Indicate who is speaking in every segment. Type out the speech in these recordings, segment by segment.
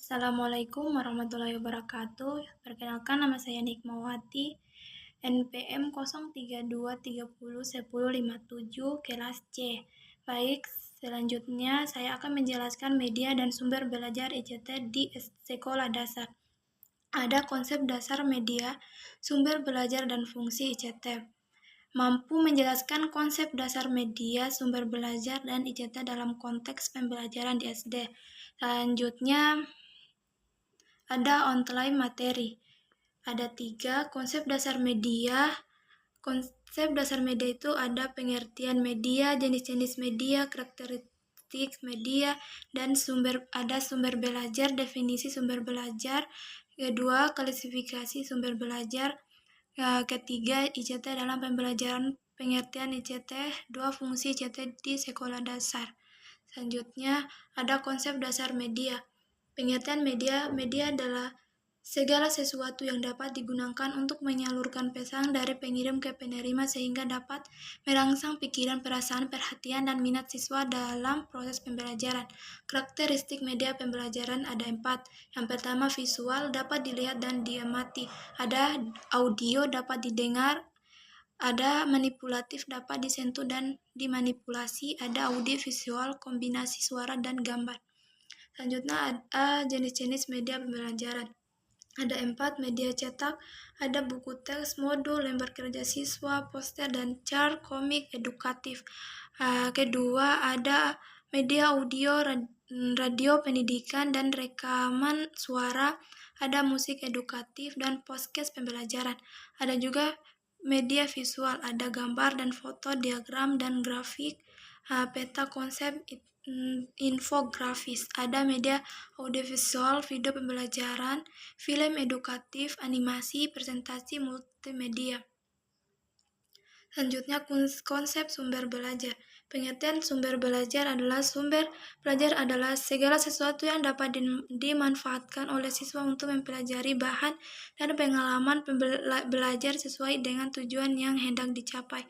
Speaker 1: Assalamualaikum warahmatullahi wabarakatuh. Perkenalkan, nama saya Nikmawati, NPM 0323011057 kelas C. Baik, selanjutnya saya akan menjelaskan media dan sumber belajar ICT di sekolah dasar. Ada konsep dasar media, sumber belajar dan fungsi ICT. Mampu menjelaskan konsep dasar media, sumber belajar, dan ICT dalam konteks pembelajaran di SD. Selanjutnya, ada outline materi. Ada 3 konsep dasar media. Konsep dasar media itu ada pengertian media, jenis-jenis media, karakteristik media, dan ada sumber belajar, definisi sumber belajar. Kedua, klasifikasi sumber belajar. Ketiga, ICT dalam pembelajaran, pengertian ICT. 2, fungsi ICT di sekolah dasar. Selanjutnya, ada konsep dasar media. Pengertian media adalah segala sesuatu yang dapat digunakan untuk menyalurkan pesan dari pengirim ke penerima sehingga dapat merangsang pikiran, perasaan, perhatian, dan minat siswa dalam proses pembelajaran. Karakteristik media pembelajaran ada 4. Yang pertama, visual, dapat dilihat dan diamati. Ada audio, dapat didengar. Ada manipulatif, dapat disentuh dan dimanipulasi. Ada audio visual, kombinasi suara dan gambar. Selanjutnya ada jenis-jenis media pembelajaran. Ada 4 media cetak, ada buku teks, modul, lembar kerja siswa, poster, dan chart, komik, edukatif. Kedua, ada media audio, radio, pendidikan, dan rekaman suara, ada musik edukatif, dan podcast pembelajaran. Ada juga media visual, ada gambar dan foto, diagram, dan grafik, peta konsep, infografis. Ada media audiovisual, video pembelajaran, film edukatif, animasi, presentasi, multimedia. Selanjutnya, konsep sumber belajar. Pengertian sumber belajar adalah segala sesuatu yang dapat dimanfaatkan oleh siswa untuk mempelajari bahan dan pengalaman belajar sesuai dengan tujuan yang hendak dicapai.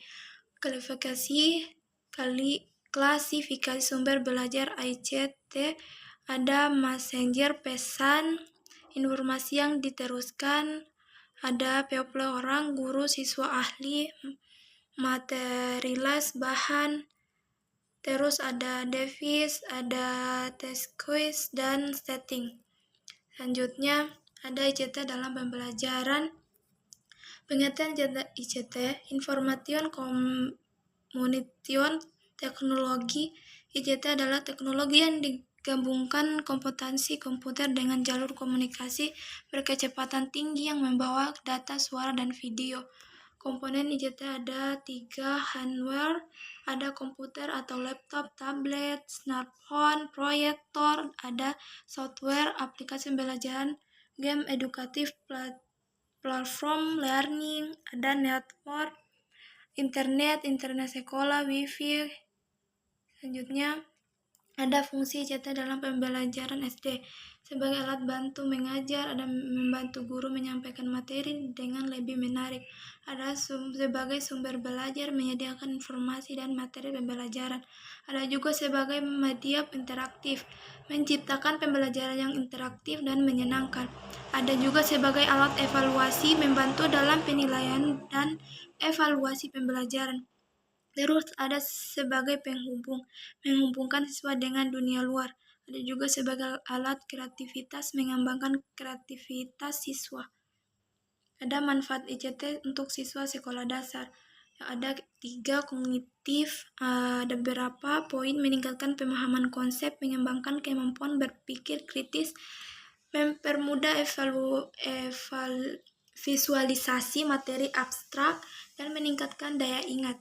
Speaker 1: Klasifikasi sumber belajar ICT ada messenger, pesan, informasi yang diteruskan, ada people orang, guru, siswa, ahli, materialis, bahan, terus ada device, ada test quiz, dan setting. Selanjutnya ada ICT dalam pembelajaran. Pengertian ICT, information communication teknologi. ICT adalah teknologi yang digabungkan kompetensi komputer dengan jalur komunikasi berkecepatan tinggi yang membawa data, suara, dan video. Komponen ICT ada 3, hardware, ada komputer atau laptop, tablet, smartphone, proyektor, ada software, aplikasi pembelajaran, game edukatif, platform learning, ada network, internet sekolah, wifi. Selanjutnya, ada fungsi ICT dalam pembelajaran SD. Sebagai alat bantu mengajar, ada membantu guru menyampaikan materi dengan lebih menarik. Ada sebagai sumber belajar, menyediakan informasi dan materi pembelajaran. Ada juga sebagai media interaktif, menciptakan pembelajaran yang interaktif dan menyenangkan. Ada juga sebagai alat evaluasi, membantu dalam penilaian dan evaluasi pembelajaran. Terus ada sebagai menghubungkan siswa dengan dunia luar. Ada juga sebagai alat kreativitas, mengembangkan kreativitas siswa. Ada manfaat ICT untuk siswa sekolah dasar. Ada 3 kognitif, ada beberapa poin: meningkatkan pemahaman konsep, mengembangkan kemampuan berpikir kritis, mempermudah visualisasi materi abstrak, dan meningkatkan daya ingat.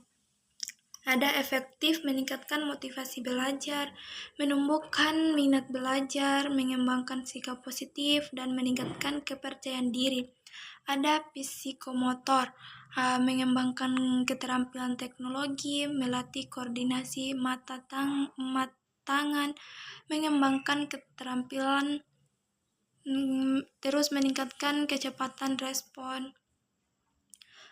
Speaker 1: Ada efektif, meningkatkan motivasi belajar, menumbuhkan minat belajar, mengembangkan sikap positif, dan meningkatkan kepercayaan diri. Ada psikomotor, mengembangkan keterampilan teknologi, melatih koordinasi mata tangan, mengembangkan keterampilan, terus meningkatkan kecepatan respon.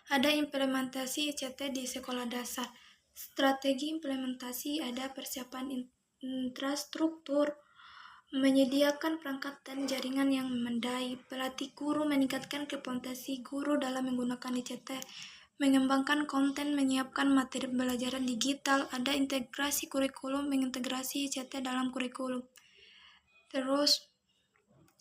Speaker 1: Ada implementasi ICT di sekolah dasar. Strategi implementasi ada persiapan infrastruktur, menyediakan perangkat dan jaringan yang memadai, pelatih guru meningkatkan kompetensi guru dalam menggunakan ICT, mengembangkan konten, menyiapkan materi pembelajaran digital, ada integrasi kurikulum, mengintegrasi ICT dalam kurikulum. Terus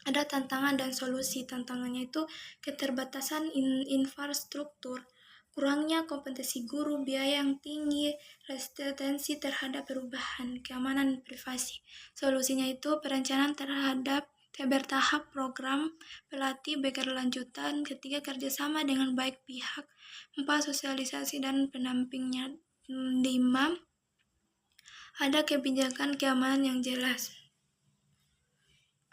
Speaker 1: ada tantangan dan solusi. Tantangannya itu keterbatasan infrastruktur, kurangnya kompetensi guru, biaya yang tinggi, resistensi terhadap perubahan, keamanan privasi. Solusinya itu perencanaan terhadap bertahap program pelatih berkelanjutan, ketiga kerjasama dengan baik pihak, 4 sosialisasi dan pendampingnya, 5 ada kebijakan keamanan yang jelas.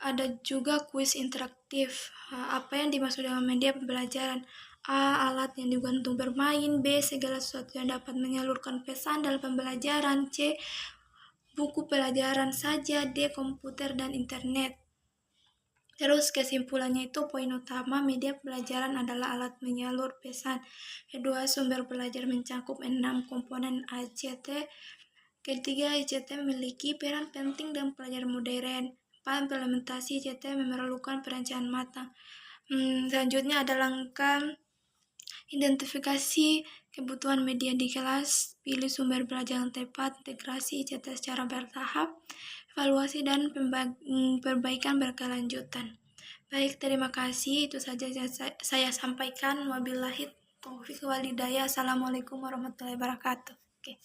Speaker 1: Ada juga kuis interaktif. Apa yang dimaksud dengan media pembelajaran? A. Alat yang digunakan untuk bermain. B. Segala sesuatu yang dapat menyalurkan pesan dalam pembelajaran. C. Buku pelajaran saja. D. Komputer dan internet. Terus kesimpulannya itu poin utama media pembelajaran adalah alat menyalur pesan. Kedua, sumber belajar mencakup 6 komponen ICT. Ketiga, ICT memiliki peran penting dalam pelajaran modern. 4. Implementasi ICT memerlukan perencanaan matang. Selanjutnya ada langkah identifikasi kebutuhan media di kelas, pilih sumber belajar yang tepat, integrasi ICT secara bertahap, evaluasi dan perbaikan berkelanjutan. Baik, terima kasih. Itu saja yang saya sampaikan. Wabillahi taufiq wal hidayah. Assalamualaikum warahmatullahi wabarakatuh. Oke.